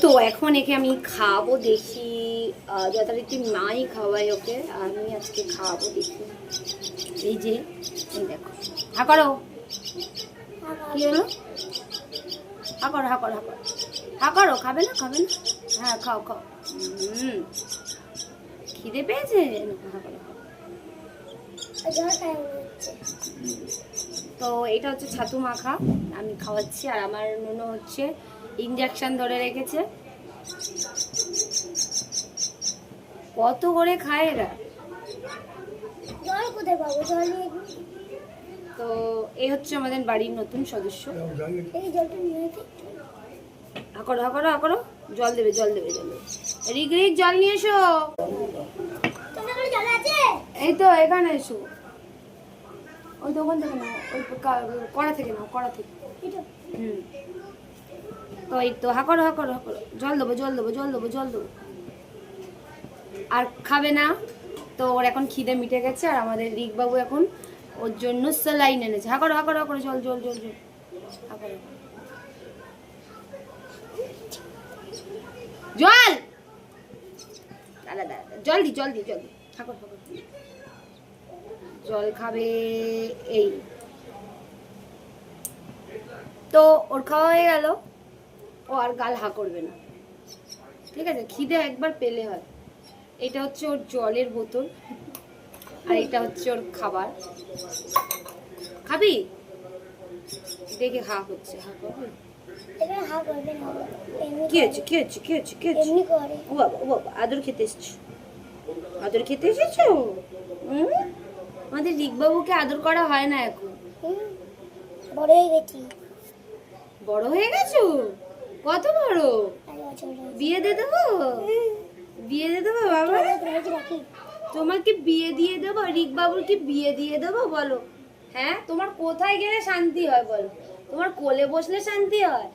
তো এখন একে আমি খাওয়াবো, দেখি যথারীতি মাই খাওয়াই ওকে, আমি আজকে খাওয়াবো দেখি। এই যে এই দেখো, হা করো, কি হলো, হা করো হা করো হা করো হা করো, খাবে না খাবে না, হ্যাঁ খাও খাও। খিদে পেয়েছে, হা করো। তো এটা হচ্ছে ছাতু মাখা আমি খাওয়াচ্ছি, আর আমার নুনো হচ্ছে ইঞ্জেকশন ধরে রেখেছে। কত করে খায় এরা। তো এই হচ্ছে আমাদের বাড়ির নতুন সদস্য। হাকড়ো হাকড়ো হাকড়ো, জল দেবে জল দেবে জল দেবে। রিক রিক জল নিয়ে এসো। এই তো এখানে এসো, ওই দোকান থেকে নাও, ওই কড়া থেকে নাও, কড়া থেকে। তো এই তো হাকড়ো হাকড়ো হাকড়ো, জল দেবো জল দেবো জল দেবো জল দেবো। আর খাবে না তো, ওর এখন খিদে মিটে গেছে। আর আমাদের রিক বাবু এখন ওর জন্য স্যালাইন এনেছে। হাকড়ো হাকড়ো হাকড়ো, জল জল জল জল, হাকড়ো জল, দাদা দাদা জল দি জল দি জল দি, হাকড়ো হাকড়ো, জল খাবে। এই তো ওর খাওয়া হয়ে গেল, ও আর গাল হা করবে না, ঠিক আছে। খিদে একবার পেলে হয়। এটা হচ্ছে ওর জলের বোতল, আর এটা হচ্ছে ওর খাবার। খাবি? দেখে হা হচ্ছে, হা করবে। কি হচ্ছে কি হচ্ছে কি হচ্ছে কি হচ্ছে? ও বাবা ও বাবা, আদর খেতে এসেছো, আদর খেতে এসেছো। আমাদের রিক বাবুকে আদর করা হয় না এখন, বড় হয়ে গেছি। বড় হয়ে গেছো? কত বড়? বিয়ে দিয়ে দেবো, বিয়ে দিয়ে দেবো বাবা। তোমার কি বিয়ে দিয়ে দেবো? রিক বাবুর কি বিয়ে দিয়ে দেবো বলো? হ্যাঁ, তোমার কোথায় গেলে শান্তি হয় বলো? তোমার কোলে বসলে শান্তি হয়,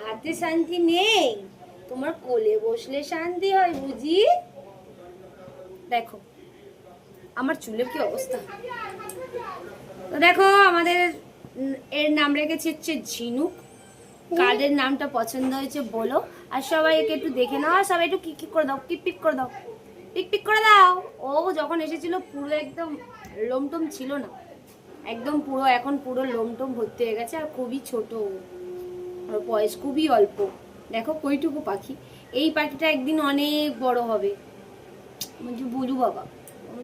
হাতে শান্তি নেই, তোমার কোলে বসলে শান্তি হয় বুঝি। দেখো আমার চুলের কি অবস্থা। তো দেখো আমাদের এর নাম রেখেছি হচ্ছে ঝিনুক। কার্ডের নামটা পছন্দ হয়েছে বলো, আর সবাই একে একটু দেখে নাও, আর সবাই একটু কিক কিক করে দাও, পিক পিক করে দাও, পিক পিক করে দাও। ও যখন এসেছিল পুরো একদম লোমটম ছিল না, একদম পুরো এখন পুরো লোমটম ভর্তি হয়ে গেছে, আর খুবই ছোট, আর বয়স খুবই অল্প। দেখো কইটুকু পাখি, এই পাখিটা একদিন অনেক বড় হবে, বুঝু বাবা।